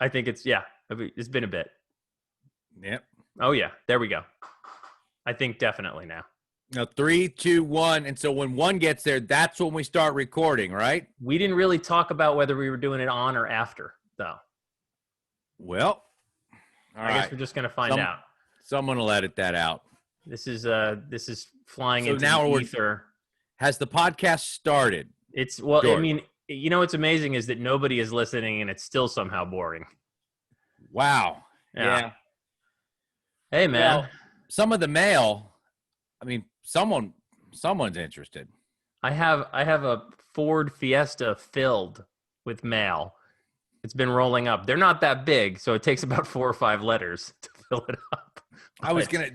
I think it's been a bit. Yep. Oh yeah, there we go. I think definitely now. Now 3, 2, 1, and so when one gets there, that's when we start recording, right? We didn't really talk about whether we were doing it on or after, though. Well, I guess we're just gonna find out. Someone will edit that out. This is flying into now the ether. Has the podcast started? George. I mean, you know what's amazing is that nobody is listening, and it's still somehow boring. Wow. Yeah. Hey, man. Well, some of the mail. I mean, someone's interested. I have a Ford Fiesta filled with mail. It's been rolling up. They're not that big, so it takes about 4 or 5 letters to fill it up.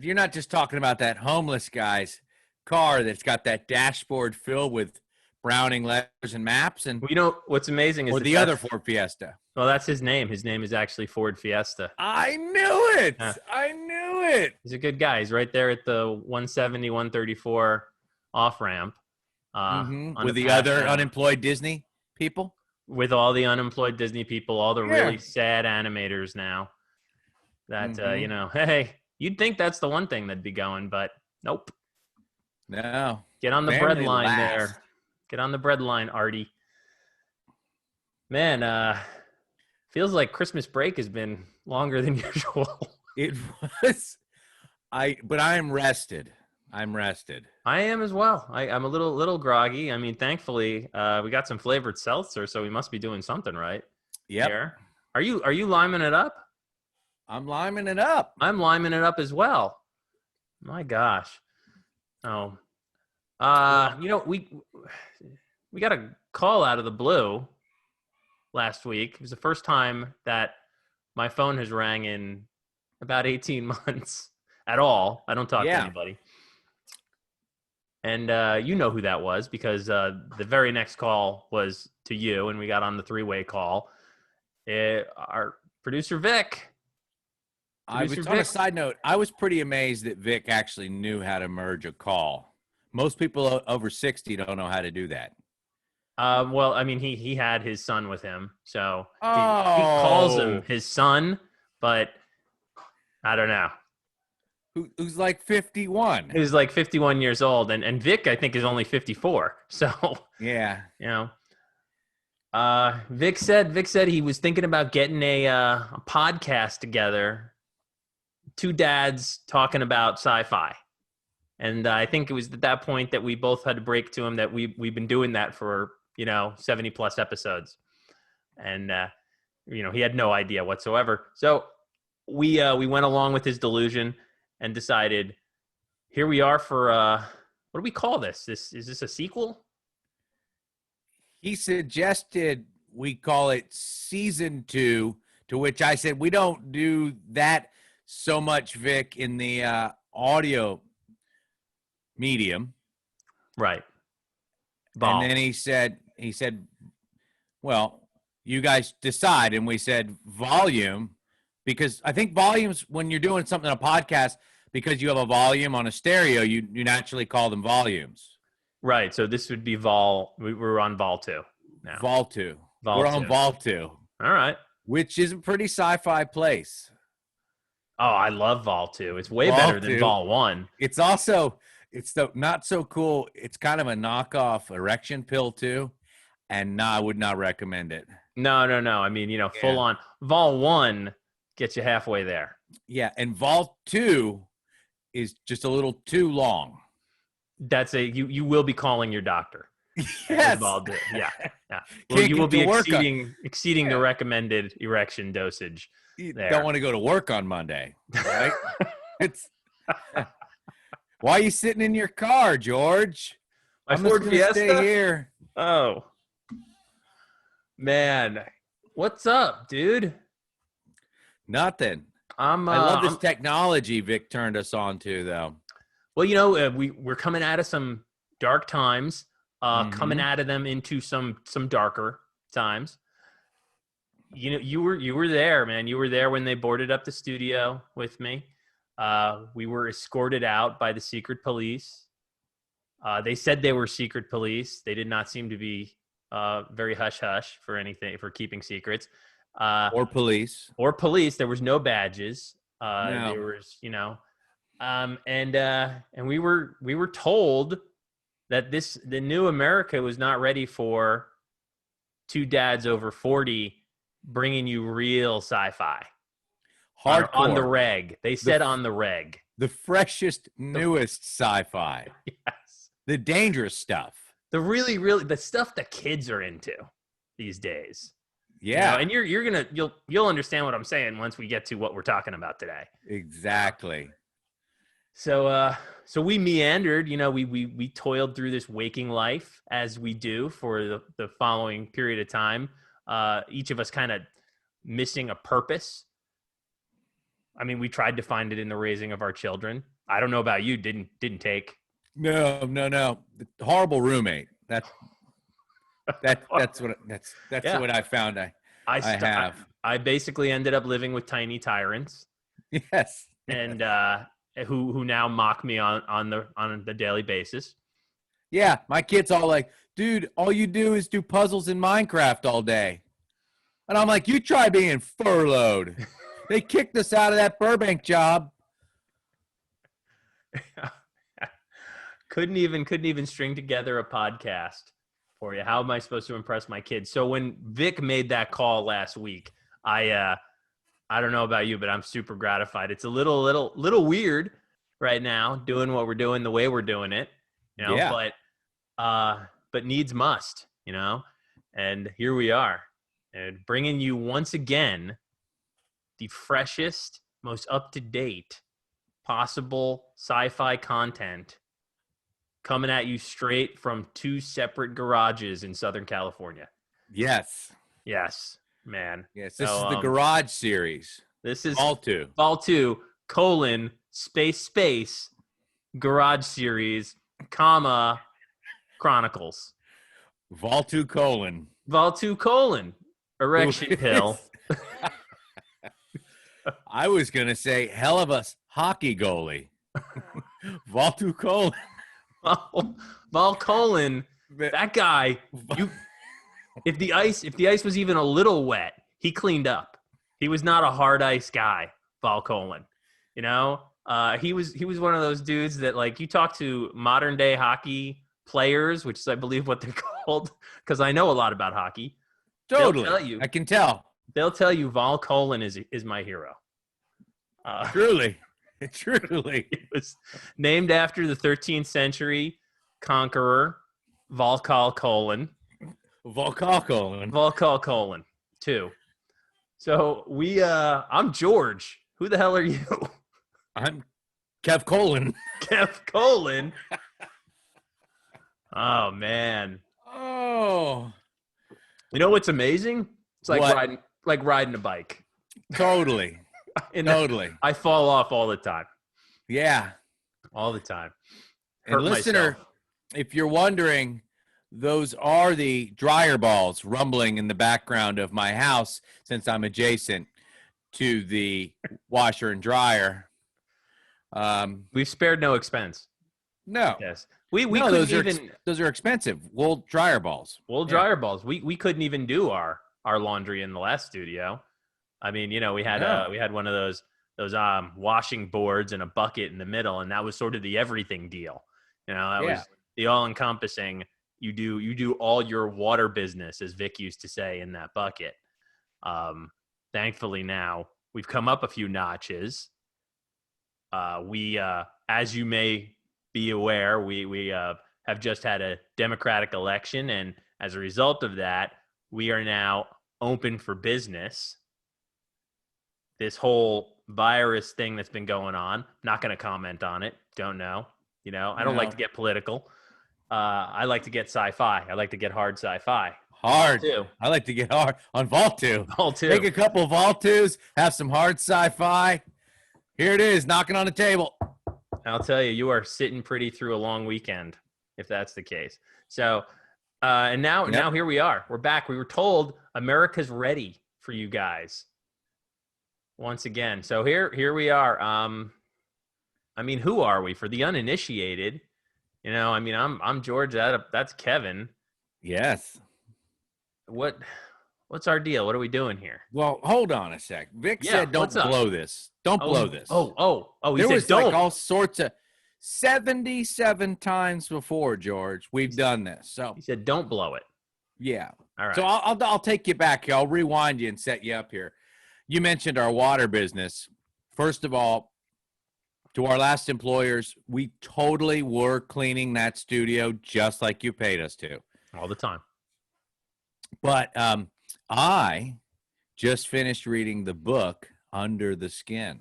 You're not just talking about that homeless guy's car that's got that dashboard filled with Browning letters and maps. And you know what's amazing is or the other Ford Fiesta. Well, that's his name. His name is actually Ford Fiesta. I knew it. I knew it. He's a good guy. He's right there at the 170, 134 off ramp. With the other unemployed Disney people? With all the unemployed Disney people, all the really sad animators now. That, hey, you'd think that's the one thing that'd be going, but nope. No. Get on the bread line there. Get on the bread line, Artie. Man, feels like Christmas break has been longer than usual. It was. But I am rested. I'm rested. I am as well. I'm a little groggy. I mean, thankfully, we got some flavored seltzer, so we must be doing something right. Yeah. Are you liming it up? I'm liming it up. I'm liming it up as well. My gosh. Oh. We got a call out of the blue last week. It was the first time that my phone has rang in about 18 months at all. I don't talk to anybody. And you know who that was because the very next call was to you, and we got on the 3-way call. Our producer, Vic. On a side note, I was pretty amazed that Vic actually knew how to merge a call. Most people over 60 don't know how to do that. Well, I mean, he had his son with him, so he calls him his son, but I don't know. Who's like 51. He's like 51 years old, and Vic, I think, is only 54. So yeah, Vic said he was thinking about getting a podcast together. 2 dads talking about sci-fi. And I think it was at that point that we both had to break to him that we've been doing that for, 70 plus episodes. And, he had no idea whatsoever. So we went along with his delusion and decided, here we are for, what do we call this? Is this a sequel? He suggested we call it season 2, to which I said, we don't do that so much, Vic, in the audio medium. Right. And then he said, well, you guys decide. And we said volume, because I think volumes, when you're doing something on a podcast, because you have a volume on a stereo, you naturally call them volumes. Right. So this would be Vol. We're on Vol 2 now. Vol 2. We're on Vol 2. All right. Which is a pretty sci-fi place. Oh, I love Vol 2. It's way better than Vol 1. It's also, it's the not so cool. It's kind of a knockoff erection pill too. And no, I would not recommend it. No. I mean, full on. Vol 1 gets you halfway there. Yeah. And Vol 2 is just a little too long. That's you will be calling your doctor. Yes. Yeah. Well, you will be exceeding the recommended erection dosage. You don't want to go to work on Monday, right? Why are you sitting in your car, George? I'm just going to stay here. Oh, man. What's up, dude? Nothing. I love this technology Vic turned us on to, though. Well, we're coming out of some dark times, coming out of them into some darker times. You were there, man. You were there when they boarded up the studio with me. We were escorted out by the secret police. They said they were secret police. They did not seem to be very hush-hush for anything, for keeping secrets. Or police. or police. There was no badges. No. There was, and we were told that the new America was not ready for two dads over 40 bringing you real sci-fi. Hardcore. On the reg. They said on the reg. The freshest, newest sci-fi. Yes. The dangerous stuff. The really, the stuff the kids are into these days. Yeah. And you'll understand what I'm saying once we get to what we're talking about today. Exactly. So we meandered, we toiled through this waking life as we do for the following period of time. Each of us kind of missing a purpose. I mean, we tried to find it in the raising of our children. I don't know about you. Didn't take. No. The horrible roommate. That's what I found. I have. I basically ended up living with tiny tyrants. Yes. And who now mock me on the daily basis. Yeah, my kid's all like, dude, all you do is do puzzles in Minecraft all day. And I'm like, you try being furloughed. They kicked us out of that Burbank job. couldn't even string together a podcast for you. How am I supposed to impress my kids? So when Vic made that call last week, I don't know about you, but I'm super gratified. It's a little weird right now doing what we're doing the way we're doing it, Yeah. but needs must, and here we are, and bringing you once again the freshest, most up-to-date possible sci-fi content coming at you straight from two separate garages in Southern California. Yes, man. Yes, this is the Garage series. This is Vol 2. Vol 2, space, Garage series, Chronicles. Vol 2, Vol 2, erection pill. I was going to say, hell of a hockey goalie. Vol 2, Vol, that guy, if the ice was even a little wet, he cleaned up. He was not a hard ice guy, Vol. He was one of those dudes that, like, you talk to modern day hockey players, which is, I believe, what they're called, because I know a lot about hockey. Totally. I can tell. They'll tell you Vol is my hero. Truly. It was named after the 13th century conqueror Volcal Colon 2. So I'm George. Who the hell are you? I'm Kev Colon. Kev Colon. Oh man. Oh. You know what's amazing? It's like riding a bike. Totally. Totally. I fall off all the time. Yeah. All the time. And listener, if you're wondering, those are the dryer balls rumbling in the background of my house since I'm adjacent to the washer and dryer. We've spared no expense. No. Yes. We couldn't those are expensive. Wool dryer balls. Dryer balls. We couldn't even do our laundry in the last studio. I mean, we had one of those washing boards and a bucket in the middle, and that was sort of the everything deal. That was the all-encompassing. You do all your water business, as Vic used to say, in that bucket. Thankfully, now we've come up a few notches. We, as you may be aware, we have just had a Democratic election, and as a result of that, we are now open for business. This whole virus thing that's been going on, not going to comment on it. Don't know. I don't like to get political. I like to get sci-fi. I like to get hard sci-fi. Hard. I like to get hard on Vol 2. Vol 2. Take a couple of Vol 2s, have some hard sci-fi. Here it is, knocking on the table. I'll tell you, you are sitting pretty through a long weekend, if that's the case. So, and now here we are. We're back. We were told America's ready for you guys once again. So here we are. I mean, who are we? For the uninitiated, I'm George. That's Kevin. Yes. What What's our deal? What are we doing here? Well, hold on a sec. Vic said, "Don't what's up? blow this. Don't blow this." He There said was don't. like all sorts of 77 times before, George. We've done this. So He said don't blow it. yeah. All right. So I'll take you back here. I'll rewind you and set you up here. You mentioned our water business. First of all, to our last employers, we totally were cleaning that studio just like you paid us to. All the time. But I just finished reading the book Under the Skin.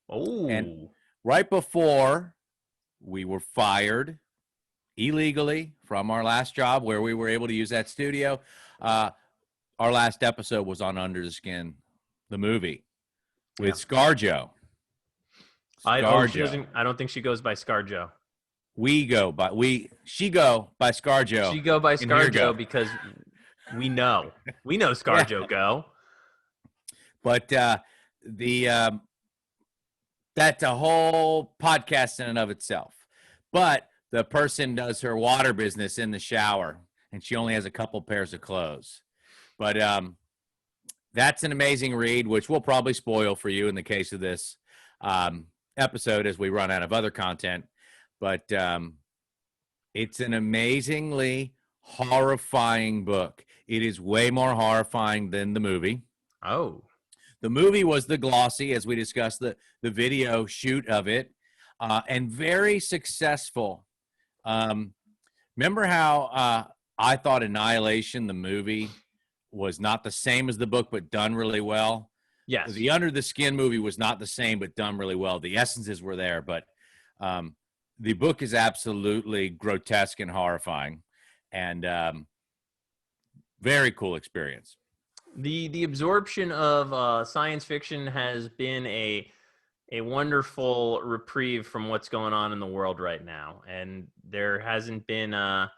Oh. And right before we were fired illegally from our last job where we were able to use that studio, our last episode was on Under the Skin, the movie with ScarJo. I don't think she goes by ScarJo. She go by ScarJo. She go by ScarJo because we know ScarJo go. But that's a whole podcast in and of itself. But the person does her water business in the shower, and she only has a couple pairs of clothes. But that's an amazing read, which we'll probably spoil for you in the case of this episode as we run out of other content. But it's an amazingly horrifying book. It is way more horrifying than the movie. Oh. The movie was the glossy, as we discussed, the video shoot of it, and very successful. Remember how I thought Annihilation, the movie, was not the same as the book, but done really well? Yes. The Under the Skin movie was not the same, but done really well. The essences were there, but the book is absolutely grotesque and horrifying, and very cool experience. The absorption of science fiction has been a wonderful reprieve from what's going on in the world right now, and there hasn't been a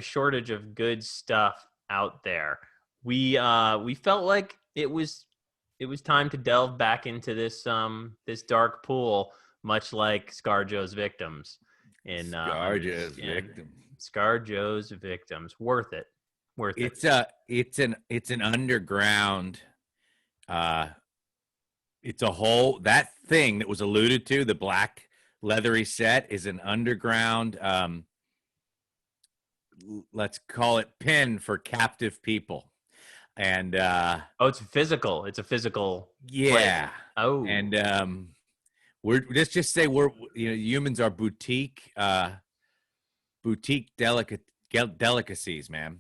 shortage of good stuff out there. We felt like it was time to delve back into this dark pool, much like ScarJo's Victims. ScarJo's Victims. Worth it. It's an underground. It's a whole, that thing that was alluded to, the black leathery set, is an underground. Let's call it pen for captive people. And it's physical. It's a physical. Yeah. Place. Oh. And let's just say humans are boutique delicacies, man,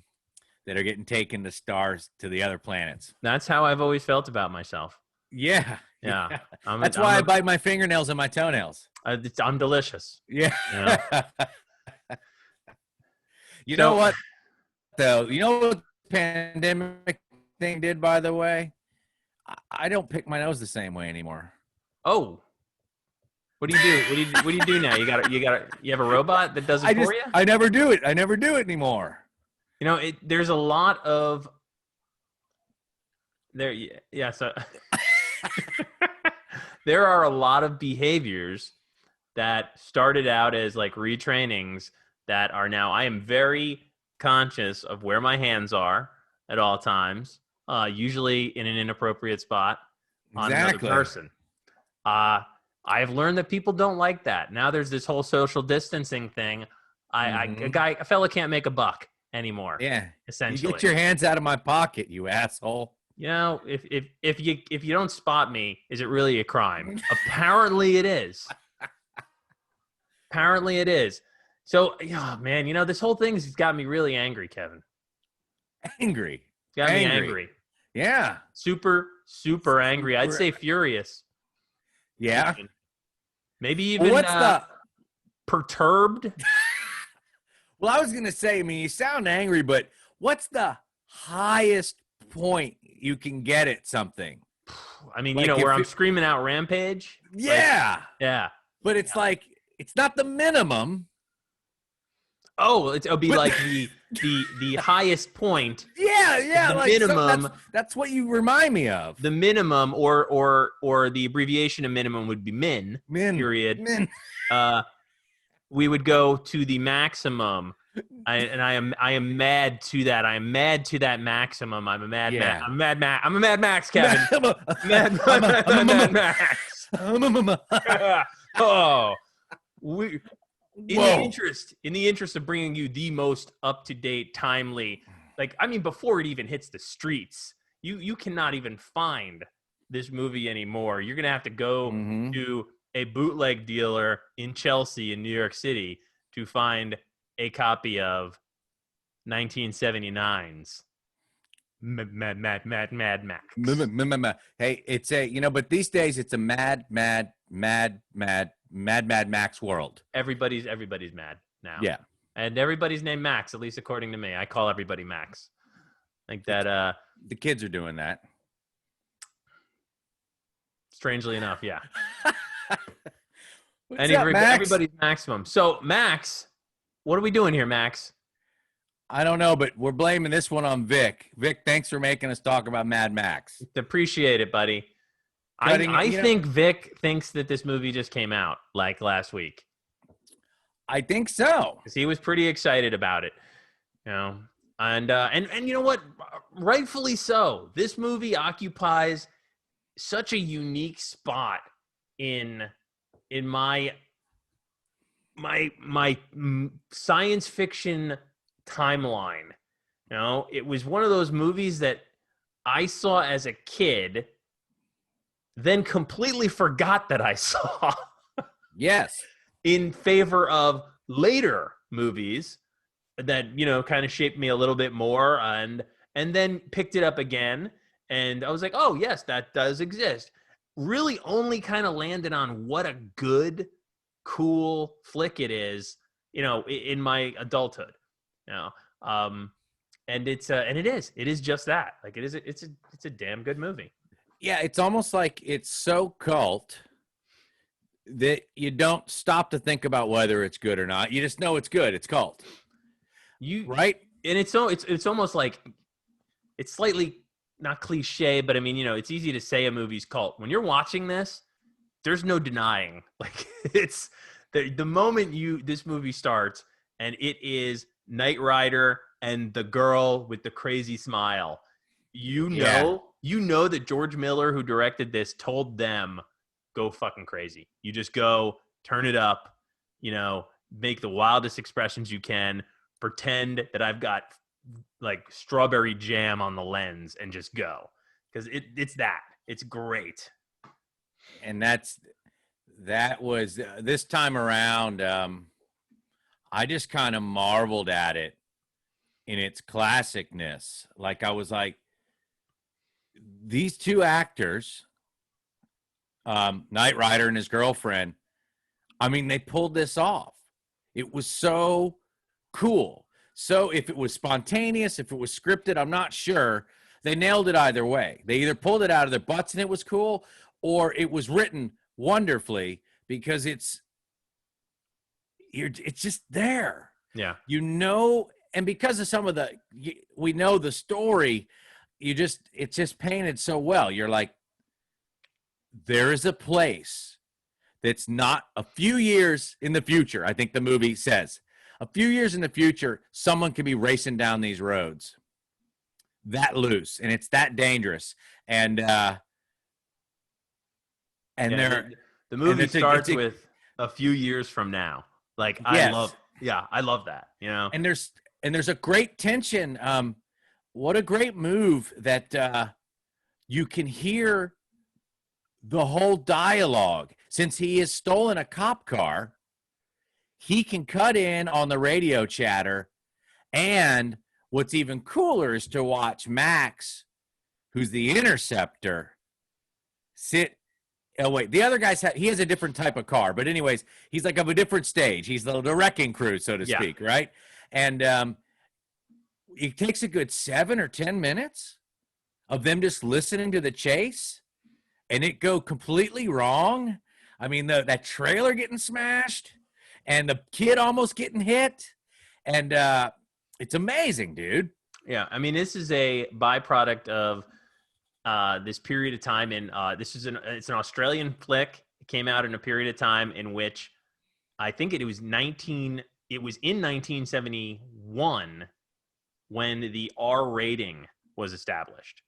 that are getting taken to stars to the other planets. That's how I've always felt about myself. Yeah. Yeah. That's why I bite my fingernails and my toenails. I'm delicious. Yeah. You know what, though? You know what the pandemic thing did, by the way? I don't pick my nose the same way anymore. Oh. What do you do? What do you do now? You have a robot that does it for you? I never do it. I never do it anymore. You know, there's a lot of there. Yeah. So there are a lot of behaviors that started out as like retrainings that are now, I am very conscious of where my hands are at all times, usually in an inappropriate spot on another person. I have learned that people don't like that. Now there's this whole social distancing thing. A fella can't make a buck anymore. Yeah. Essentially. You get your hands out of my pocket, you asshole. You know, if you don't spot me, is it really a crime? Apparently it is. Apparently it is. So, oh, man, you know, this whole thing's got me really angry, Kevin. Angry. Got me angry. Yeah. Super, super angry. I'd say furious. Yeah. Maybe even perturbed. Well, I was going to say, I mean, you sound angry, but what's the highest point you can get at something? I mean, like, where I'm screaming out rampage. Yeah. Yeah. But it's like, it's not the minimum. Oh, it'll be like the highest point. Yeah. The like minimum. That's what you remind me of. The minimum, or the abbreviation of minimum would be min. Period. Min. We would go to the maximum, I am mad to that. I am mad to that maximum. I'm a mad Yeah. I'm a mad Max, Kevin. Mad Max. Oh, we Whoa. in the interest of bringing you the most up to date, timely, like I mean, before it even hits the streets, you cannot even find this movie anymore. You're gonna have to go Mm-hmm. to a bootleg dealer in Chelsea in New York City to find a copy of 1979's Mad Max. Hey, it's but these days it's a mad Max world. Everybody's mad now. Yeah. And everybody's named Max, at least according to me. I call everybody Max. Like that The kids are doing that. strangely enough, yeah. What's up, Max? Everybody's maximum. So, Max, what are we doing here, Max? I don't know, but we're blaming this one on Vic. Vic, thanks for making us talk about Mad Max. Appreciate it, buddy. I think Vic thinks that this movie just came out like last week. I think so. Because he was pretty excited about it. You know, and you know what? Rightfully so. This movie occupies such a unique spot in my science fiction timeline. You know, it was one of those movies that I saw as a kid, then completely forgot that I saw. Yes. In favor of later movies that, you know, kind of shaped me a little bit more, and then picked it up again, and I was like, oh yes, that does exist. Really only kind of landed on what a good, cool flick it is, you know, in my adulthood. You know, and it is just that. Like it's a damn good movie. Yeah, it's almost like it's so cult that you don't stop to think about whether it's good or not. You just know it's good. It's cult. Right? And it's almost like it's slightly not cliche, but I mean, you know, it's easy to say a movie's cult. When you're watching this, there's no denying. Like it's the moment this movie starts and it is Knight Rider and the girl with the crazy smile. You know that George Miller, who directed this, told them, go fucking crazy. You just go, turn it up, you know, make the wildest expressions you can, pretend that I've got like strawberry jam on the lens and just go. Because it's great. And that was this time around. I just kind of marveled at it in its classicness. Like I was like, these two actors, Knight Rider and his girlfriend, I mean, they pulled this off. It was so cool. So if it was spontaneous, if it was scripted, I'm not sure. They nailed it either way. They either pulled it out of their butts and it was cool, or it was written wonderfully because it's just there. Yeah. You know, and because of we know the story, it's just painted so well. You're like, there is a place that's not a few years in the future. I think the movie says a few years in the future, someone could be racing down these roads that loose, and it's that dangerous. And the movie starts with a few years from now. Like I love that, you know. And there's a great tension. What a great move that you can hear the whole dialogue. Since he has stolen a cop car, he can cut in on the radio chatter. And what's even cooler is to watch Max, who's the interceptor, sit. Oh, wait, the other guy's he has a different type of car. But anyways, he's like of a different stage. He's the wrecking crew, so to speak, right? And it takes a good 7 or 10 minutes of them just listening to the chase, and it go completely wrong. I mean, that trailer getting smashed and the kid almost getting hit. And it's amazing, dude. Yeah, I mean, this is a byproduct of this period of time in it's an Australian flick. It came out in a period of time in which I think it was it was in 1971 when the R rating was established.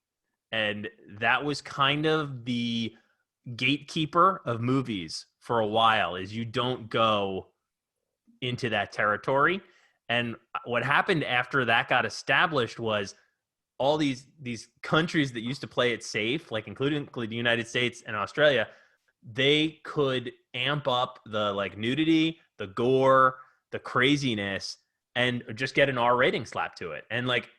And that was kind of the gatekeeper of movies for a while, is you don't go into that territory. And what happened after that got established was all these countries that used to play it safe, like including the United States and Australia, they could amp up the like nudity, the gore, the craziness, and just get an R rating slapped to it. And like,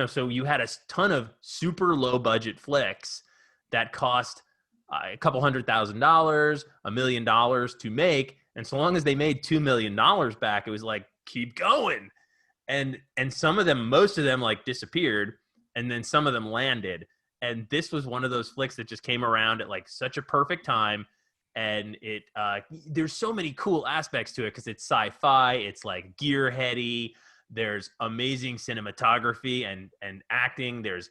so you had a ton of super low budget flicks that cost a couple $100,000, $1 million to make. And so long as they made $2 million back, it was like, keep going. And some of them, most of them like disappeared, and then some of them landed. And this was one of those flicks that just came around at like such a perfect time. And it there's so many cool aspects to it because it's sci-fi, it's like gearheady, there's amazing cinematography and acting, there's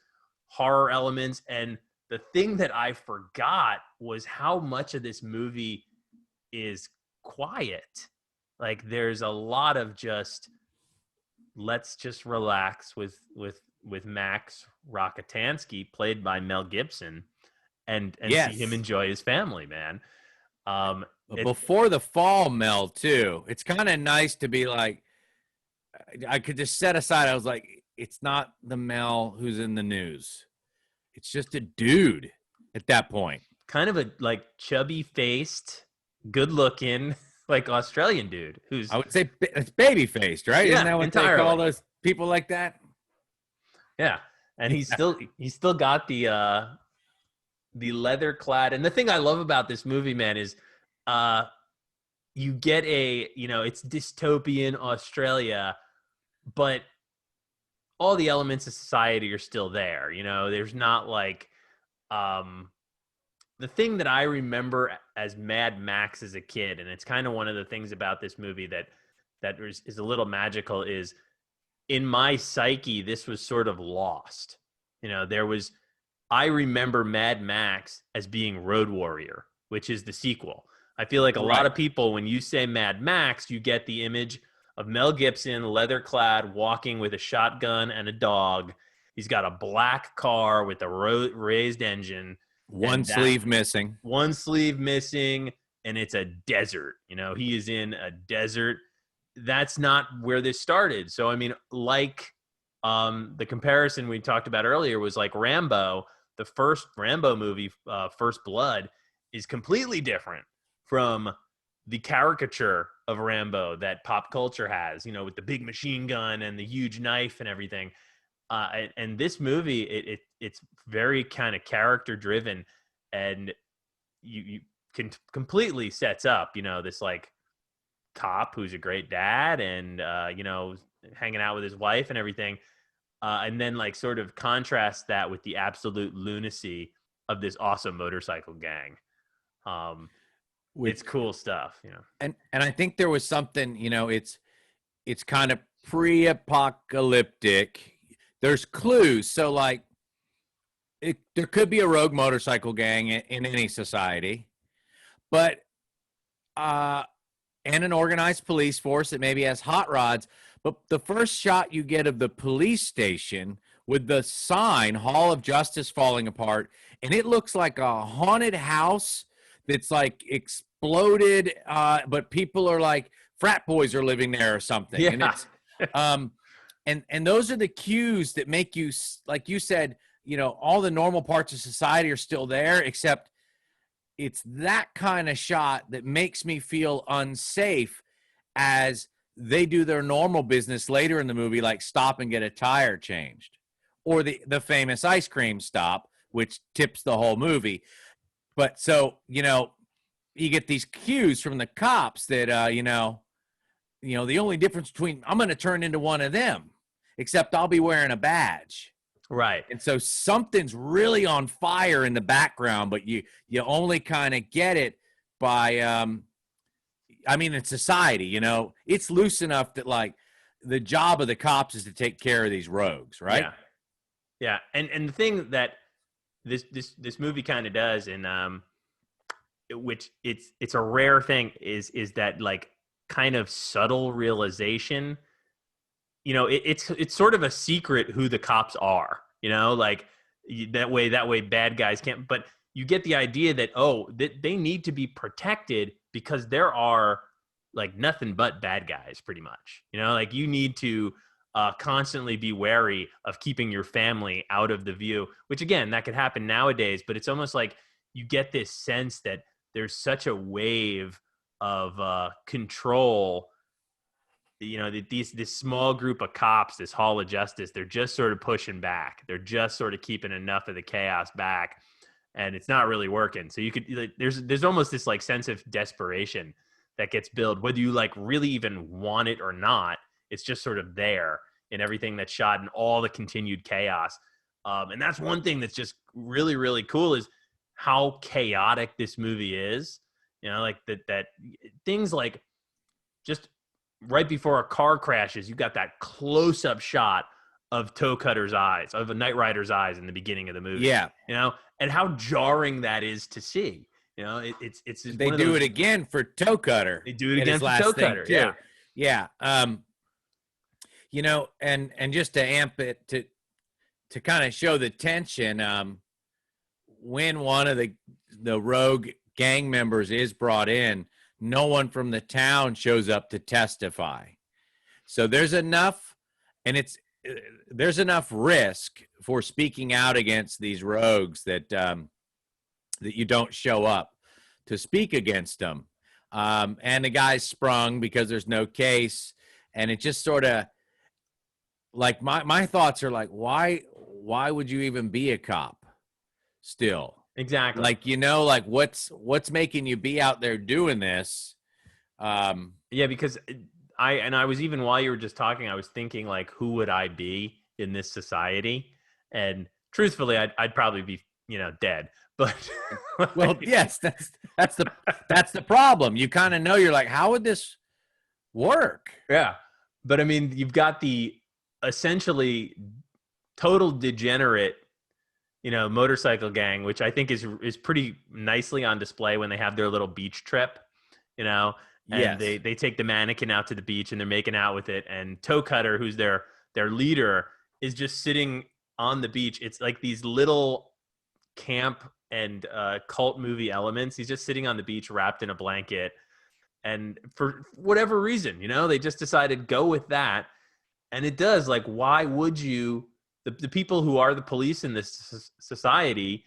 horror elements. And the thing that I forgot was how much of this movie is quiet. Like there's a lot of just, let's just relax with Max Rockatansky, played by Mel Gibson, and Yes. see him enjoy his family, man. Before the fall, Mel, too. It's kind of nice to be like, I could just set aside. I was like, it's not the Mel who's in the news. It's just a dude at that point. Kind of a like chubby faced, good looking, like Australian dude who's, I would say it's baby faced, right? Yeah, Isn't that what entirely. they call those people like that? Yeah. And he's still got the leather clad. And the thing I love about this movie, man, is you get it's dystopian Australia, but all the elements of society are still there. There's not like the thing that I remember as Mad Max as a kid, and it's kind of one of the things about this movie that is a little magical, is in my psyche, this was sort of lost. I remember Mad Max as being Road Warrior, which is the sequel. I feel like a lot of people, when you say Mad Max, you get the image of Mel Gibson, leather clad, walking with a shotgun and a dog. He's got a black car with a raised engine. One sleeve missing. One sleeve missing, and it's a desert. He is in a desert. That's not where this started. So, I mean, like the comparison we talked about earlier was like Rambo. The first Rambo movie, First Blood, is completely different from the caricature of Rambo that pop culture has, with the big machine gun and the huge knife and everything. And this movie, it's very kind of character driven, and you can completely sets up, this like cop who's a great dad and, hanging out with his wife and everything. And then like sort of contrast that with the absolute lunacy of this awesome motorcycle gang. It's cool stuff, And I think there was something, it's kind of pre-apocalyptic. There's clues. So like there could be a rogue motorcycle gang in any society, but and an organized police force that maybe has hot rods. But the first shot you get of the police station with the sign Hall of Justice falling apart, and it looks like a haunted house that's like exploded, but people are like frat boys are living there or something. Yeah. And it's and those are the cues that make you, like you said, all the normal parts of society are still there, except it's that kind of shot that makes me feel unsafe as they do their normal business later in the movie, like stop and get a tire changed, or the famous ice cream stop, which tips the whole movie. But so, you get these cues from the cops that, the only difference between I'm going to turn into one of them, except I'll be wearing a badge. Right. And so something's really on fire in the background, but you only kind of get it by, in society, it's loose enough that like the job of the cops is to take care of these rogues. Right. Yeah. And the thing that this movie kind of does, and which it's a rare thing, is that like kind of subtle realization. You know, it's sort of a secret who the cops are. You know, like that way bad guys can't. But you get the idea that that they need to be protected because there are like nothing but bad guys, pretty much. You know, like you need to constantly be wary of keeping your family out of the view. Which again, that could happen nowadays, but it's almost like you get this sense that there's such a wave of control. You know, this small group of cops, this hall of justice, they're just sort of pushing back. They're just sort of keeping enough of the chaos back, and it's not really working. So you could like, there's almost this like sense of desperation that gets built, whether you like really even want it or not. It's just sort of there in everything that's shot and all the continued chaos. And that's one thing that's just really, really cool is how chaotic this movie is. You know, like that things like just right before a car crashes, you got that close-up shot of Toe Cutter's eyes, of a Knight Rider's eyes in the beginning of the movie. Yeah. You know, and how jarring that is to see. You know, it's They one of do those, it again for Toe Cutter. They do it in again his for last Toe thing, Cutter. too. Yeah. Yeah. You know, and just to amp it to kind of show the tension, when one of the rogue gang members is brought in, no one from the town shows up to testify. So there's enough, and there's enough risk for speaking out against these rogues that that you don't show up to speak against them. And the guy's sprung because there's no case, and it just sort of like my thoughts are like, why would you even be a cop still? Exactly. Like, you know, like what's making you be out there doing this? Yeah, because I was, even while you were just talking, I was thinking like, who would I be in this society? And truthfully, I'd probably be, you know, dead. But well, yes, that's the problem. You kind of know, you're like, how would this work? Yeah. But I mean, you've got the essentially total degenerate, you know, motorcycle gang, which I think is pretty nicely on display when they have their little beach trip, you know, and Yes. they take the mannequin out to the beach and they're making out with it. And Toe Cutter, who's their leader, is just sitting on the beach. It's like these little camp and cult movie elements. He's just sitting on the beach wrapped in a blanket. And for whatever reason, you know, they just decided go with that. And it does, like, why would you, the people who are the police in this society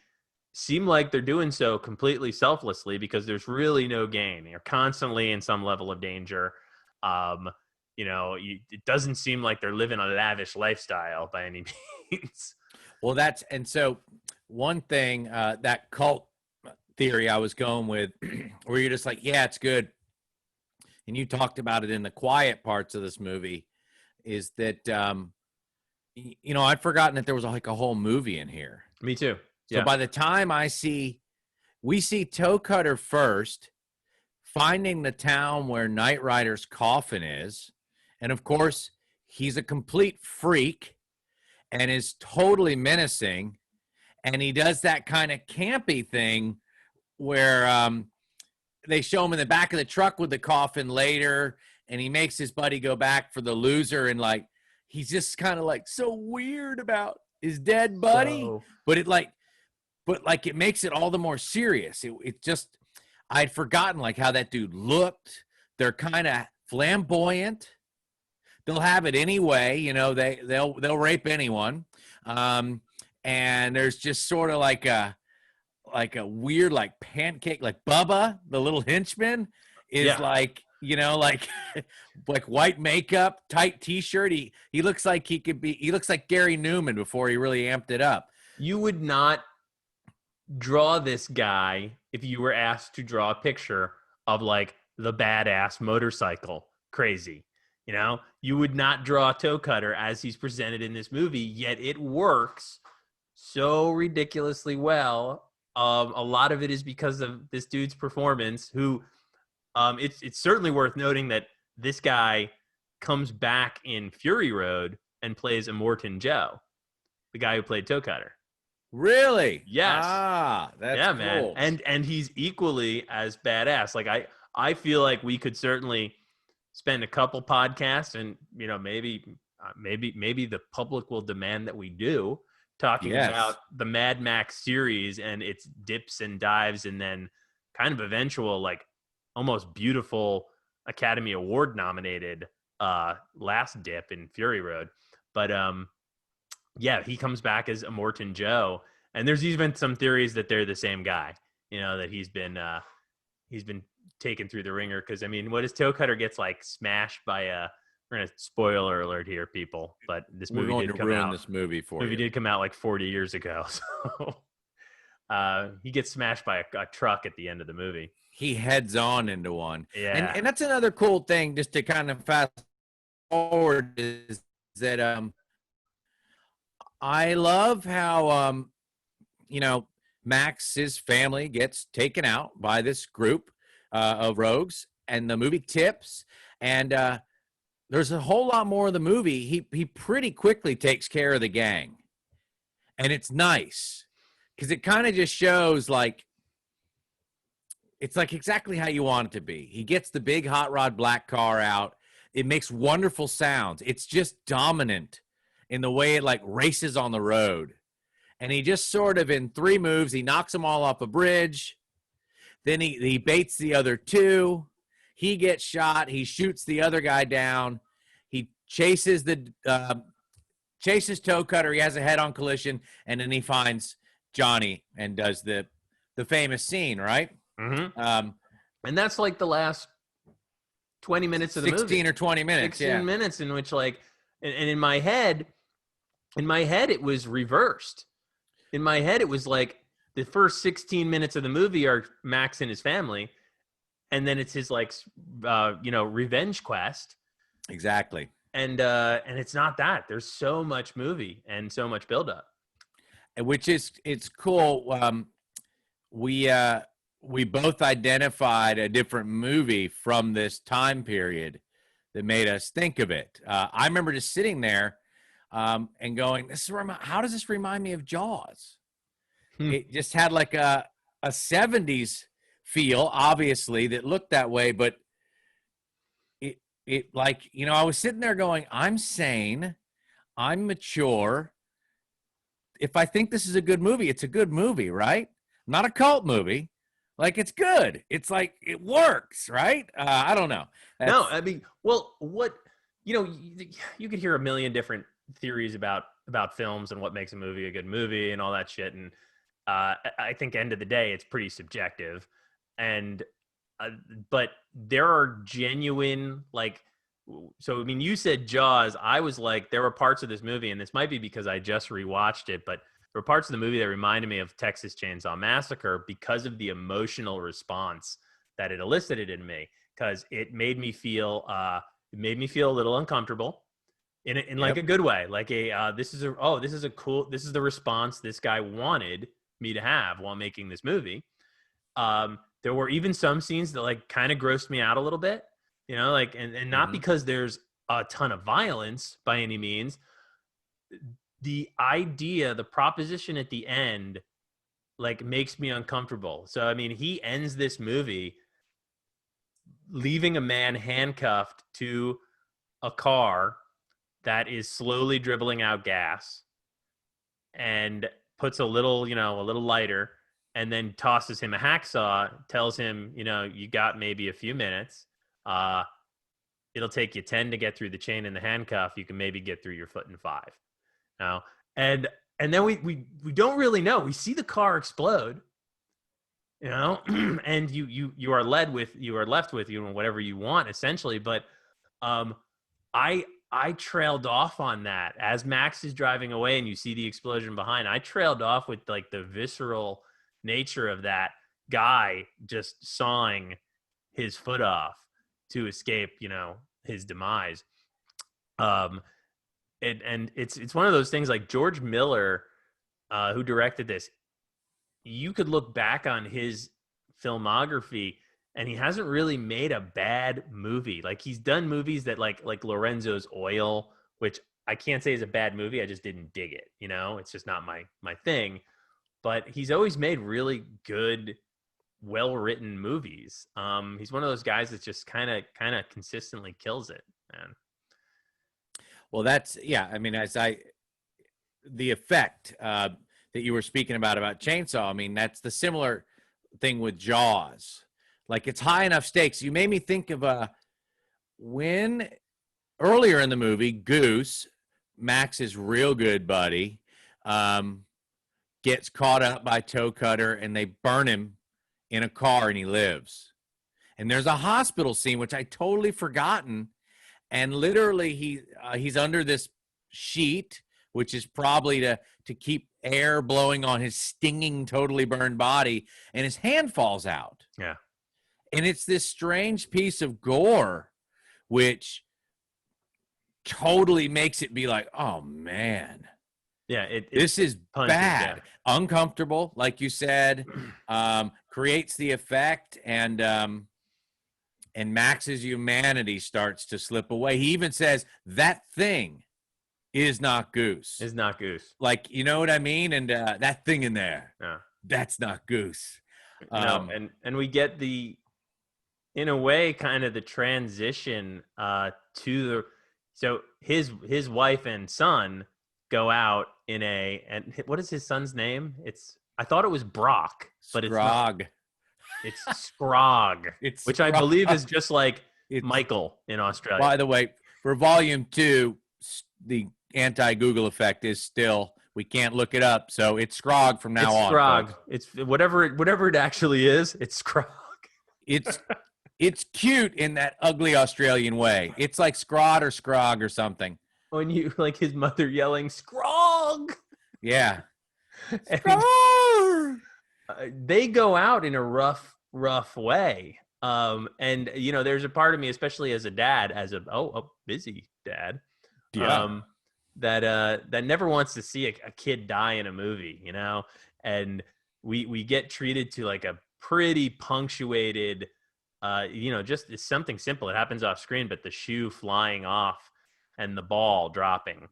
seem like they're doing so completely selflessly because there's really no gain. You're constantly in some level of danger. You know, it doesn't seem like they're living a lavish lifestyle by any means. Well, and so one thing, that cult theory I was going with, where you're just like, yeah, it's good. And you talked about it in the quiet parts of this movie, is that, you know, I'd forgotten that there was like a whole movie in here. Me too. So Yeah. by the time we see Toe Cutter first, finding the town where Knight Rider's coffin is. And of course, he's a complete freak and is totally menacing. And he does that kind of campy thing where they show him in the back of the truck with the coffin later, and he makes his buddy go back for the loser, and like he's just kind of like so weird about his dead buddy. But it makes it all the more serious. It just, I'd forgotten like how that dude looked. They're kind of flamboyant. They'll have it anyway, you know, they'll rape anyone. And there's just sort of like a weird like pancake, like Bubba, the little henchman, is like, you know, like like white makeup, tight t-shirt. He looks like he looks like Gary Newman before he really amped it up. You would not draw this guy if you were asked to draw a picture of like the badass motorcycle crazy. You know, you would not draw Toe Cutter as he's presented in this movie, yet it works so ridiculously well. A lot of it is because of this dude's performance, who it's certainly worth noting that this guy comes back in Fury Road and plays Immortan Joe, the guy who played Toe Cutter. Really? Yes. That's cool. Man. And he's equally as badass. Like I feel like we could certainly spend a couple podcasts, and maybe the public will demand that we do, talking about Yes. the Mad Max series and its dips and dives, and then kind of eventual, like almost beautiful Academy Award nominated last dip in Fury Road. But yeah, he comes back as Immortan Joe, and there's even some theories that they're the same guy. That he's been taken through the ringer, because I mean, what is Toe Cutter gets like smashed by a. We're gonna spoiler alert here, people, but this We're movie going to did come ruin out. this movie for Movie you. did come out like 40 years ago, so he gets smashed by a truck at the end of the movie. He heads on into one. Yeah. And that's another cool thing, just to kind of fast forward, is that I love how Max's family gets taken out by this group of rogues, and the movie tips, and there's a whole lot more of the movie. He pretty quickly takes care of the gang, and it's nice because it kind of just shows like it's like exactly how you want it to be. He gets the big hot rod black car out. It makes wonderful sounds. It's just dominant in the way it like races on the road. And he just sort of, in 3 moves, he knocks them all off a bridge. Then he baits the other 2. He gets shot. He shoots the other guy down. He chases Toe Cutter. He has a head-on collision, and then he finds Johnny and does the famous scene, right? Mm-hmm. And that's like the last 20 minutes of the 16 movie. or 20 minutes. 16 minutes in which, like, and in my head, it was reversed. In my head, it was like the first 16 minutes of the movie are Max and his family, and then it's his like revenge quest. Exactly. And it's not that. There's so much movie and so much buildup. Which is, it's cool. We both identified a different movie from this time period that made us think of it. I remember just sitting there and going, how does this remind me of Jaws? It just had like a 70s feel, obviously, that looked that way, but it like, I was sitting there going, I'm sane, I'm mature. If I think this is a good movie, it's a good movie, right? Not a cult movie. Like, it's good. It's like, it works, right? I don't know. No, I mean, well, what, you could hear a million different theories about films and what makes a movie a good movie and all that shit. And I think end of the day, it's pretty subjective. And, but there are genuine, like, so, I mean, you said Jaws. I was like, there were parts of this movie, and this might be because I just rewatched it, but there were parts of the movie that reminded me of Texas Chainsaw Massacre because of the emotional response that it elicited in me. Because it made me feel a little uncomfortable in like a good way. Like this is the response this guy wanted me to have while making this movie. There were even some scenes that like kind of grossed me out a little bit, like, and not because there's a ton of violence by any means. The proposition at the end, like, makes me uncomfortable. So, I mean, he ends this movie leaving a man handcuffed to a car that is slowly dribbling out gas, and puts a little lighter, and then tosses him a hacksaw, tells him, you got maybe a few minutes. It'll take you 10 to get through the chain and the handcuff. You can maybe get through your foot in 5. Now, and then we don't really know. We see the car explode, and you are left with whatever you want, essentially. But I trailed off on that as Max is driving away, and you see the explosion behind. I trailed off with like the visceral nature of that guy just sawing his foot off to escape, his demise. And it's one of those things, like George Miller, who directed this. You could look back on his filmography, and he hasn't really made a bad movie. Like, he's done movies that like Lorenzo's Oil, which I can't say is a bad movie. I just didn't dig it. It's just not my thing. But he's always made really good well-written movies. He's one of those guys that just kind of consistently kills it, man. Well, that's, yeah. I mean, the effect that you were speaking about Chainsaw, I mean, that's the similar thing with Jaws. Like, it's high enough stakes. You made me think of when earlier in the movie, Goose, Max's real good buddy, gets caught up by Toe Cutter and they burn him in a car and he lives. And there's a hospital scene, which I totally forgotten. And literally he's under this sheet, which is probably to keep air blowing on his stinging, totally burned body. And his hand falls out. Yeah. And it's this strange piece of gore, which totally makes it be like, oh, man. Yeah, this is punches, bad. yeah. Uncomfortable, like you said, creates the effect, and Max's humanity starts to slip away. He even says, that thing is not Goose. Is not Goose. Like, you know what I mean? And that thing in there, yeah. That's not Goose. No, and we get in a way, kind of the transition so his wife and son go out and what is his son's name? I thought it was Brock, but Scrog. It's Scrog, which I believe is just like Michael in Australia. By the way, for volume 2, the anti-Google effect is still, we can't look it up, so it's Scrog from now on. Scrog. Folks. It's whatever it actually is. It's Scrog. It's cute in that ugly Australian way. It's like Scrod or Scrog or something. When you like his mother yelling Scrog. Yeah. They go out in a rough way. And there's a part of me, especially as a dad, as a busy dad, that never wants to see a kid die in a movie, and we get treated to like a pretty punctuated, just it's something simple. It happens off screen, but the shoe flying off and the ball dropping,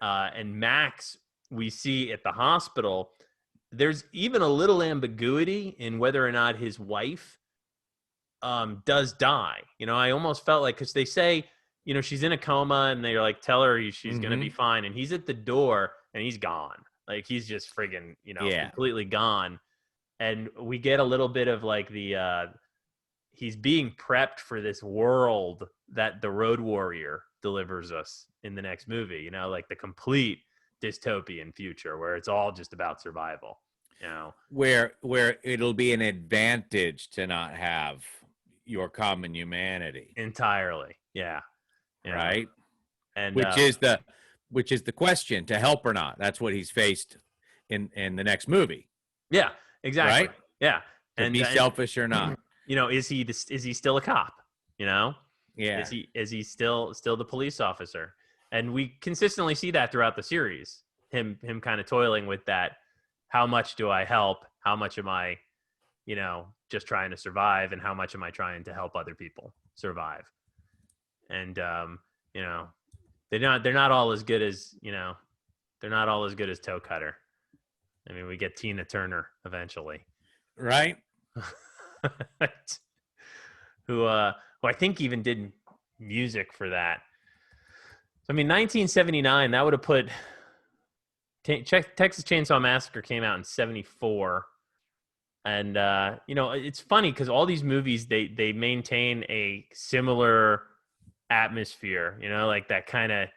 and Max we see at the hospital. There's even a little ambiguity in whether or not his wife does die. I almost felt like, because they say, she's in a coma and they're like, tell her she's going to be fine. And he's at the door and he's gone. Like, he's just friggin', completely gone. And we get a little bit of like he's being prepped for this world that the Road Warrior delivers us in the next movie, like the complete dystopian future where it's all just about survival, where it'll be an advantage to not have your common humanity entirely. Right. And which is the question, to help or not. That's what he's faced in the next movie. Yeah, exactly. Right. Yeah. And be selfish or not. Is he still a cop? Yeah. Is he still the police officer? And we consistently see that throughout the series, him kind of toiling with that. How much do I help? How much am I, just trying to survive? And how much am I trying to help other people survive? And, they're not all as good as, they're not all as good as Toe Cutter. I mean, we get Tina Turner eventually. Right. who I think even did music for that. So, I mean, 1979, that would have put Texas Chainsaw Massacre came out in 74. And, it's funny because all these movies, they maintain a similar atmosphere, like that kind of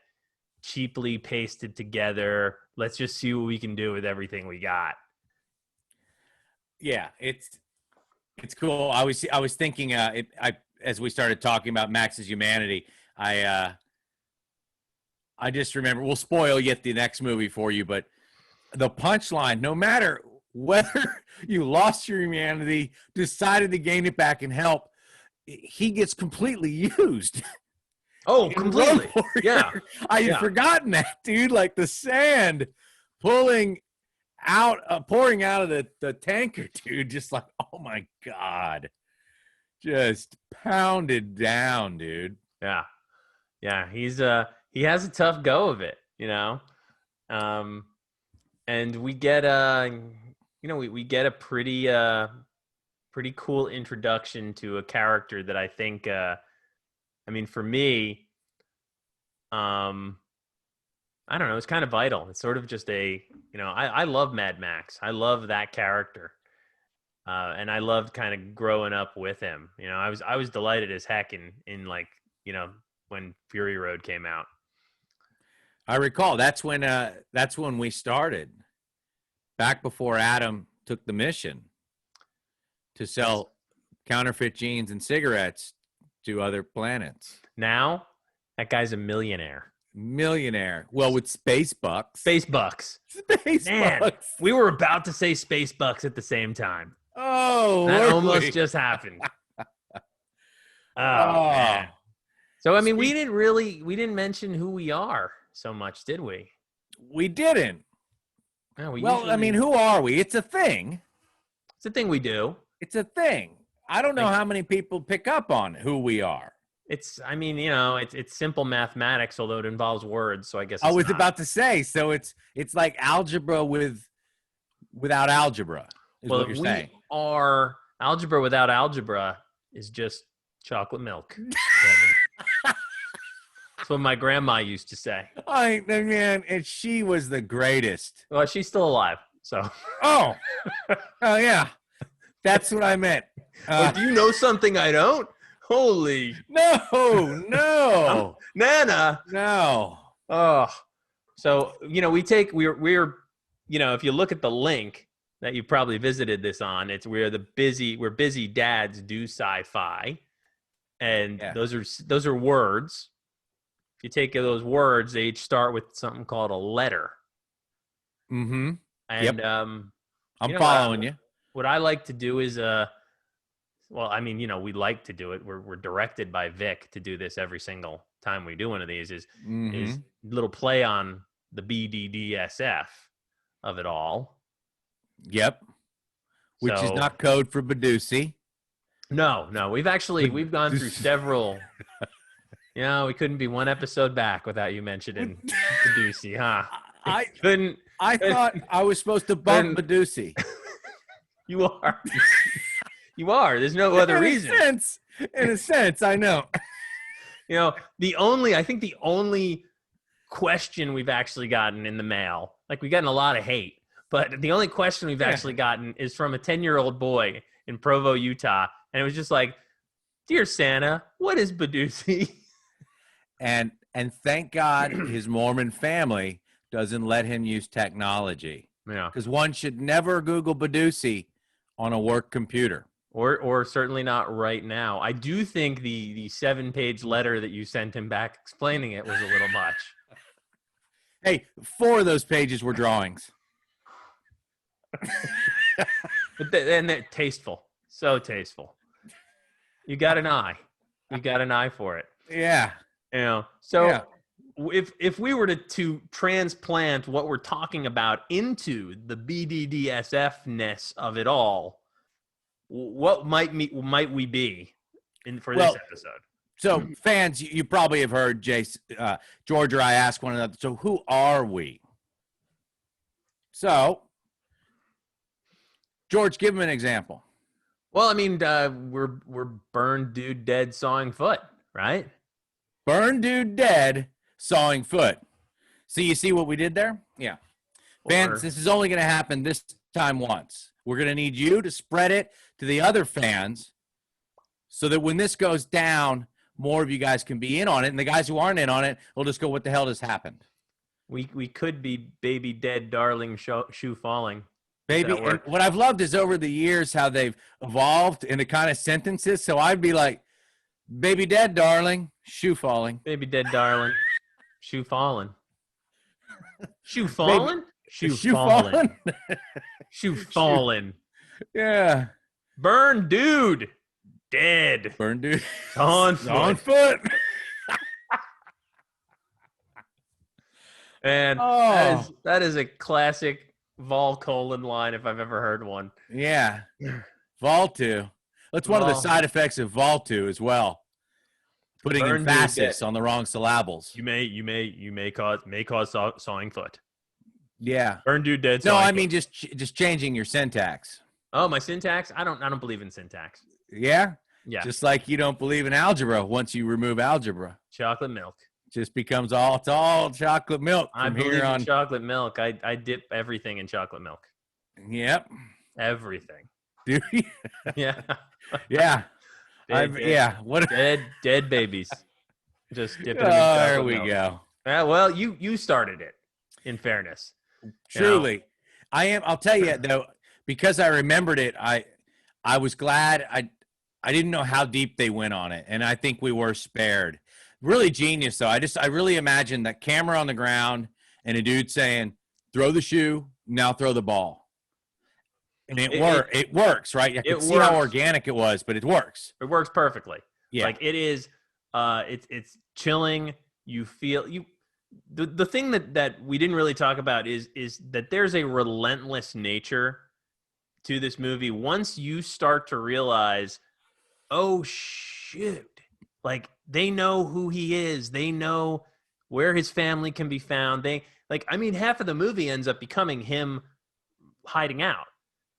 cheaply pasted together. Let's just see what we can do with everything we got. Yeah, it's cool. I was thinking, as we started talking about Max's humanity, I just remember, we'll spoil yet the next movie for you, but the punchline, no matter whether you lost your humanity, decided to gain it back and help, he gets completely used. Oh, completely. Yeah. I had forgotten that, dude. Like the sand pouring out of the tanker, dude. Just like, oh my God. Just pounded down, dude. Yeah. Yeah. He has a tough go of it, and we get we get a pretty pretty cool introduction to a character that I think, for me, I don't know, it's kind of vital. It's sort of just I love Mad Max. I love that character. And I loved kind of growing up with him. I was delighted as heck in like, when Fury Road came out. I recall that's when we started, back before Adam took the mission to sell counterfeit jeans and cigarettes to other planets. Now, that guy's a millionaire. Well, with Space Bucks. Space Bucks. Man, Bucks. we were about to say Space Bucks at the same time. Oh, that almost just happened. Man. So, we didn't mention who we are so much, did we? We didn't. No, who are we? It's a thing. It's a thing we do. It's a thing. I don't know how many people pick up on who we are. It's simple mathematics, although it involves words. So I guess I was about to say, so it's like algebra without algebra. Is what you're saying. Algebra without algebra is just chocolate milk. That's what my grandma used to say. Man, and she was the greatest. Well, she's still alive, so. Oh yeah, that's what I meant. Do you know something I don't? Holy. No. Nana. No. Oh. So, we're if you look at the link that you probably visited this on, it's we're busy dads do sci-fi. And those are words. If you take those words, they each start with something called a letter. Mm-hmm. And I'm following you. What I like to do is we like to do it. We're directed by Vic to do this every single time we do one of these. Is a little play on the BDDSF of it all. Yep. Which is not code for Badusi. No. We've gone through several. We couldn't be one episode back without you mentioning Badusi, huh? I thought I was supposed to bump Badusi. You are. You are. There's no other reason. In a sense, I know. The only question we've actually gotten in the mail, like we've gotten a lot of hate, but the only question we've actually gotten is from a 10-year-old boy in Provo, Utah. And it was just like, "Dear Santa, what is Badusi?" And thank God his Mormon family doesn't let him use technology. Yeah. Because one should never Google Badusi on a work computer. Or certainly not right now. I do think the 7-page letter that you sent him back explaining it was a little much. Hey, 4 of those pages were drawings. And they're tasteful. So tasteful. You got an eye. You got an eye for it. Yeah. If we were to transplant what we're talking about into the BDDSF-ness of it all, what might we be for this episode? So fans, you probably have heard George or I ask one another, so who are we? So, George, give him an example. Well, we're burned dude dead sawing foot, right? Burn dude dead sawing foot. So you see what we did there? Yeah. Fans, this is only going to happen this time once. We're going to need you to spread it to the other fans so that when this goes down, more of you guys can be in on it. And the guys who aren't in on it will just go, what the hell just happened? We could be baby dead darling shoe falling. Baby, and what I've loved is over the years how they've evolved into kind of sentences. So I'd be like, baby dead darling, shoe falling. Baby dead darling, shoe falling. Shoe falling? Shoe falling. Shoe falling. Yeah. Burn dude. Dead. Burn dude. On foot. And that is a classic Vol colon line if I've ever heard one. Yeah. Vol2. That's one of the side effects of Vol2 as well. Putting emphasis on the wrong syllables. You may cause sawing foot. Yeah. Burn dude dead. No, I mean just changing your syntax. Oh, my syntax? I don't believe in syntax. Yeah. Yeah. Just like you don't believe in algebra. Once you remove algebra, Chocolate milk. just becomes it's all chocolate milk I from here believe in on. chocolate milk. I dip everything in chocolate milk. Yep. Everything. Do you? Yeah. Yeah. Dead, dead, Yeah. What? dead babies. Just dipping them in Oh, there chocolate we milk. go. Well, you started it. In fairness, you know. Truly, I am. I'll tell you though, because I remembered it. I was glad. I didn't know how deep they went on it, and I think we were spared. Really genius though. I really imagined that camera on the ground and a dude saying, "Throw the shoe, now throw the ball," and it works, right? I It could see how works. organic it was, but it works. It works perfectly. Yeah. Like it is. It's chilling. You feel you. The thing that we didn't really talk about is that there's a relentless nature to this movie. Once you start to realize, oh shoot, like they know who he is, they know where his family can be found. They like, I mean, half of the movie ends up becoming him hiding out.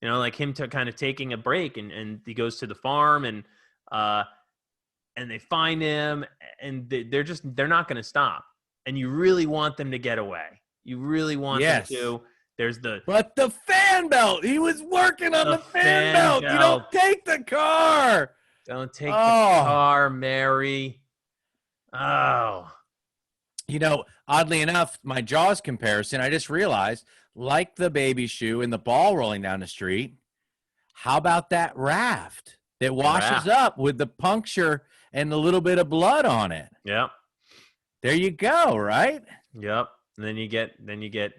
You know, like him to kind of taking a break, and he goes to the farm, uh and they find him, and they're not going to stop, and you really want them to get away. You really want them Yes. to. There's the But the fan belt, he was working on the fan fan belt. You don't belt. take the car. Don't take the Oh, car, Mary. Oh, oddly enough, my Jaws comparison, I just realized, like the baby shoe and the ball rolling down the street, how about that raft that the washes raft. up with the puncture and a little bit of blood on it? Yep, There you go, right? yep. And then you get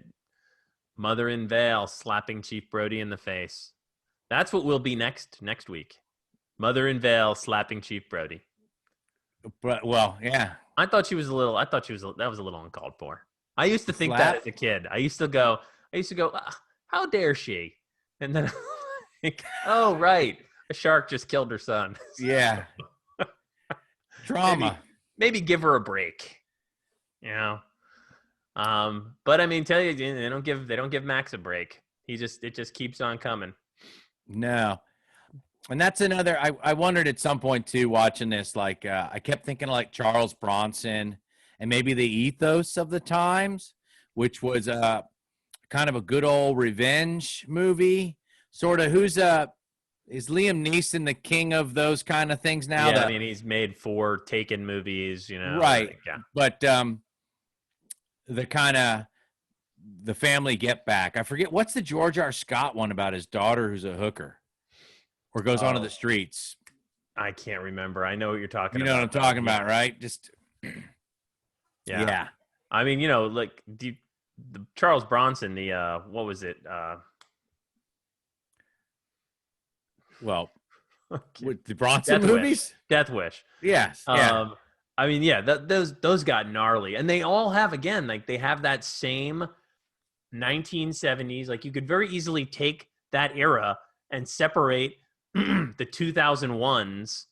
Mother in Vale slapping Chief Brody in the face. That's what will be next week. Mother in Vale slapping Chief Brody. But, well, yeah. I thought she was a little. I thought that was a little uncalled for. I used to think that Slap. as a kid. I used to go. How dare she? And then, like, oh right, a shark just killed her son. Yeah. maybe Drama. maybe give her a break. You know. But I mean, tell you, they don't give Max a break. It just keeps on coming. No. And that's another, I wondered at some point too, watching this, like, I kept thinking like Charles Bronson and maybe the ethos of the times, which was kind of a good old revenge movie. Sort of is Liam Neeson the king of those kind of things now? Yeah, I mean, he's made 4 Taken movies, Right. yeah. But the kind of the family get back. I forget, what's the George R. Scott one about his daughter who's a hooker or goes onto the streets? I can't remember. I know what you're talking You about. know what I'm talking about, right? Just Yeah. I mean, like the Charles Bronson, the what was it? Well, with the Bronson Death movies? Wish. Death Wish. Yes. Yeah. I mean, yeah, those got gnarly, and they all have, again, like they have that same 1970s. Like you could very easily take that era and separate the 2001s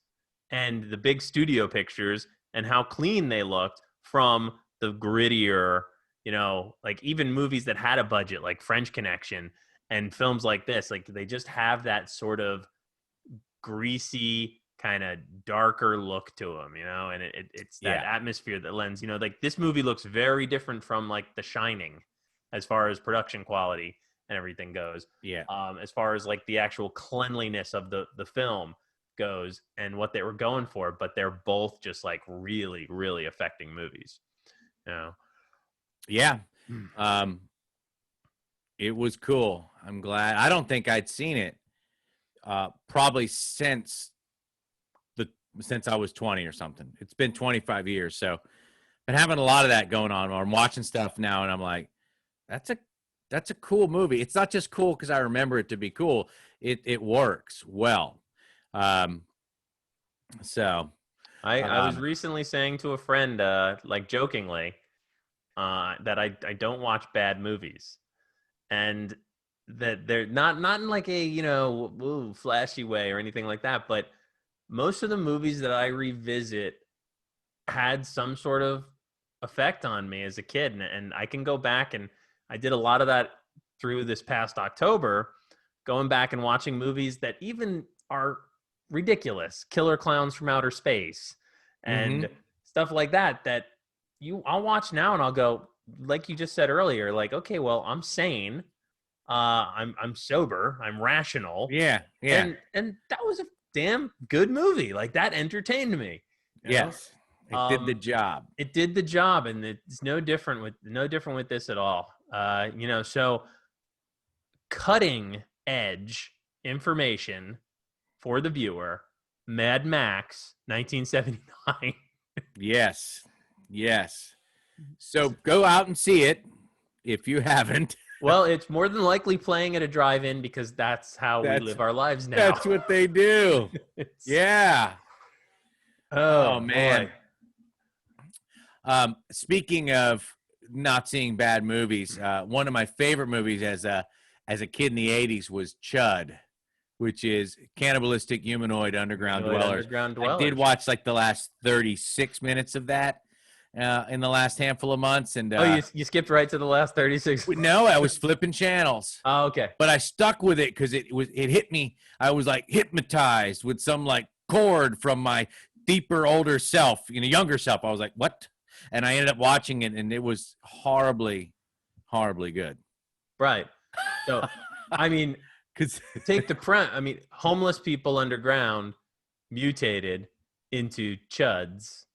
and the big studio pictures and how clean they looked from the grittier, like even movies that had a budget, like French Connection and films like this. Like they just have that sort of greasy, kind of darker look to them, and it's that atmosphere that lends, like this movie looks very different from like The Shining as far as production quality and everything goes. Yeah. As far as like the actual cleanliness of the film goes and what they were going for, but they're both just like really, really affecting movies. Yeah. It was cool. I'm glad. I don't think I'd seen it probably since I was 20 or something. It's been 25 years. So been having a lot of that going on. I'm watching stuff now and I'm like, that's a cool movie. It's not just cool because I remember it to be cool. It works well. So I was recently saying to a friend, like jokingly, that I don't watch bad movies, and that they're not in like a flashy way or anything like that, but most of the movies that I revisit had some sort of effect on me as a kid, and I can go back, and I did a lot of that through this past October, going back and watching movies that even are ridiculous, Killer Clowns from Outer Space and stuff like that, I'll watch now and I'll go, like you just said earlier, like, okay, well, I'm sane. I'm sober. I'm rational. Yeah. And that was a damn good movie. Like, that entertained me. Yes. It did the job. It did the job, and it's no different with this at all. So cutting edge information for the viewer. Mad Max, 1979. Yes. So go out and see it if you haven't. Well, it's more than likely playing at a drive-in because that's how we live our lives now. That's what they do. Yeah. Oh man. Speaking of not seeing bad movies, one of my favorite movies as a kid in the 80s was Chud, which is Cannibalistic Humanoid Underground Dwellers. I did watch like the last 36 minutes of that in the last handful of months. And you skipped right to the last 36? No, I was flipping channels. Oh, okay. But I stuck with it because it hit me. I was like hypnotized with some like chord from my deeper, older self, younger self. I was like, what? And I ended up watching it, and it was horribly, horribly good. Right. So, I mean, take homeless people underground mutated into chuds.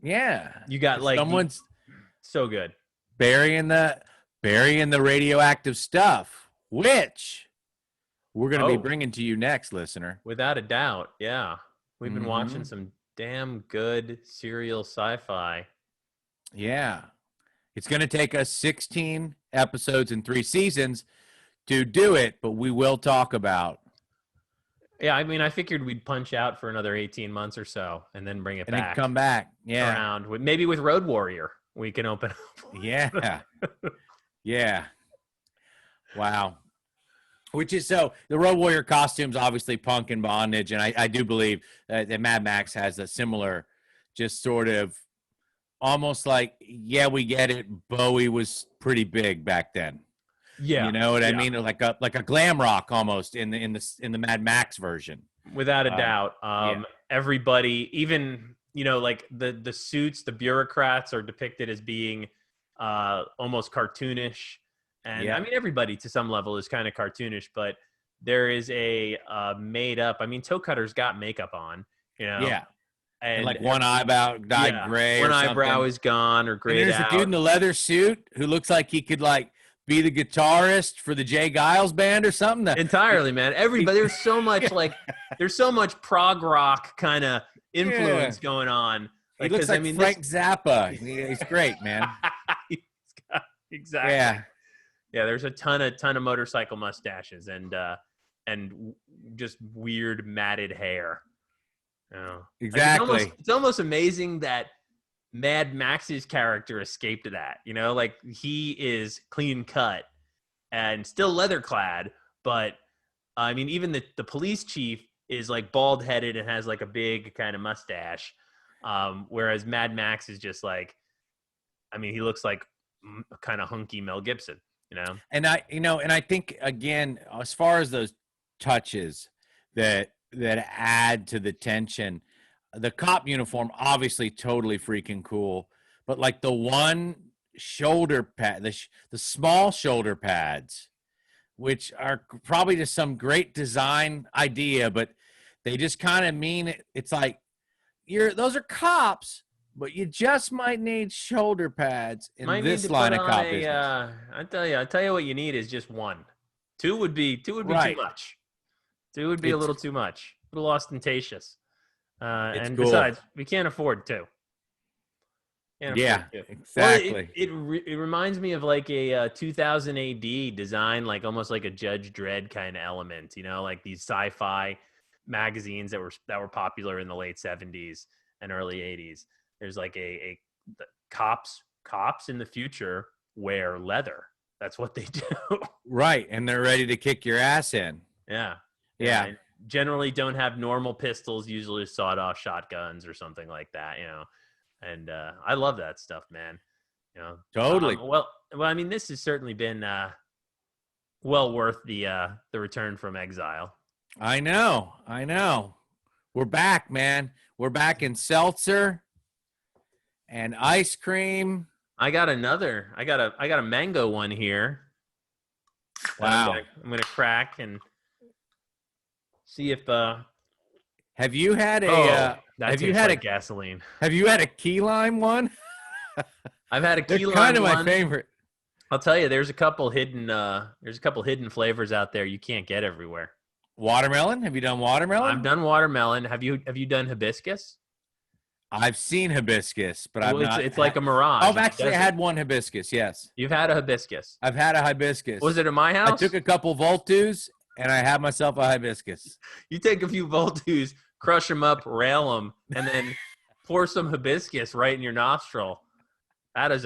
Yeah. You got like someone's so good burying the radioactive stuff, which we're going to be bringing to you next, listener. Without a doubt. Yeah. We've been watching some damn good serial sci-fi. Yeah. It's going to take us 16 episodes and 3 seasons to do it, but we will talk about. Yeah, I mean, I figured we'd punch out for another 18 months or so and then bring it back. And then come back. Yeah. Around maybe with Road Warrior, we can open up. Yeah. Yeah. Wow. Which is so the Road Warrior costumes, obviously punk and bondage. And I do believe that Mad Max has a similar, just sort of almost like, yeah, we get it. Bowie was pretty big back then. Yeah. You know what I mean? Like a glam rock almost in the Mad Max version. Without a doubt. Everybody, even, like the suits, the bureaucrats are depicted as being almost cartoonish. And I mean, everybody to some level is kind of cartoonish, but there is a made up, Toe Cutter's got makeup on, Yeah. And like one eyebrow dyed gray. One or eyebrow is gone or grayed out. There's a dude in the leather suit who looks like he could like be the guitarist for the Jay Giles band or something. Entirely, man. Everybody, there's so much there's so much prog rock kind of influence going on. He looks like Frank Zappa. He's great, man. Exactly. Yeah. There's a ton of motorcycle mustaches and just weird matted hair. Exactly. It's almost amazing that Mad Max's character escaped that. Like he is clean cut and still leather clad, but even the police chief is like bald headed and has like a big kind of mustache, whereas Mad Max is just like, he looks like kind of hunky Mel Gibson. And I think again, as far as those touches that add to the tension, the cop uniform obviously totally freaking cool, but like the one shoulder pad, the small shoulder pads, which are probably just some great design idea, but they just kind of mean it. It's like those are cops, but you just might need shoulder pads in this line of cop business. I tell you what you need is just one. Two would be too much. Two would be a little too much, a little ostentatious. And cool. Besides, we can't afford two. Exactly. Well, it reminds me of like a 2000 AD design, like almost like a Judge Dredd kind of element, like these sci-fi magazines that were popular in the late 70s and early 80s. There's like the cops in the future wear leather. That's what they do. Right, and they're ready to kick your ass in. Yeah. Yeah. Generally don't have normal pistols, usually sawed-off shotguns or something like that, And I love that stuff, man. Totally. This has certainly been well worth the return from exile. I know. We're back, man. We're back in seltzer and ice cream. I got a mango one here. Wow. I'm gonna crack and see if Have you had a that have you tastes had like a gasoline. have you had a key lime one? I've had a They're key lime kind of one. my favorite. I'll tell you, there's a couple hidden flavors out there you can't get everywhere. Watermelon? Have you done watermelon? I've done watermelon. Have you done hibiscus? I've seen hibiscus, but I've Well, not. it's like a mirage. Oh, in the actually, I desert. had one hibiscus. Yes, You've had a hibiscus. I've had a hibiscus. Was it at my I house? took a couple Voltus and I had myself a hibiscus. You take a few Voltus, crush them up, rail them, and then pour some hibiscus right in your nostril. That is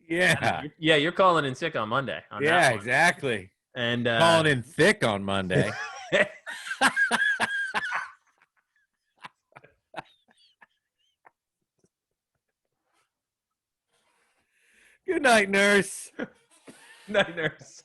Yeah, you're calling in sick on Monday. On yeah, that one. exactly. And Calling in thick on Monday. Good night, nurse. Night, nurse.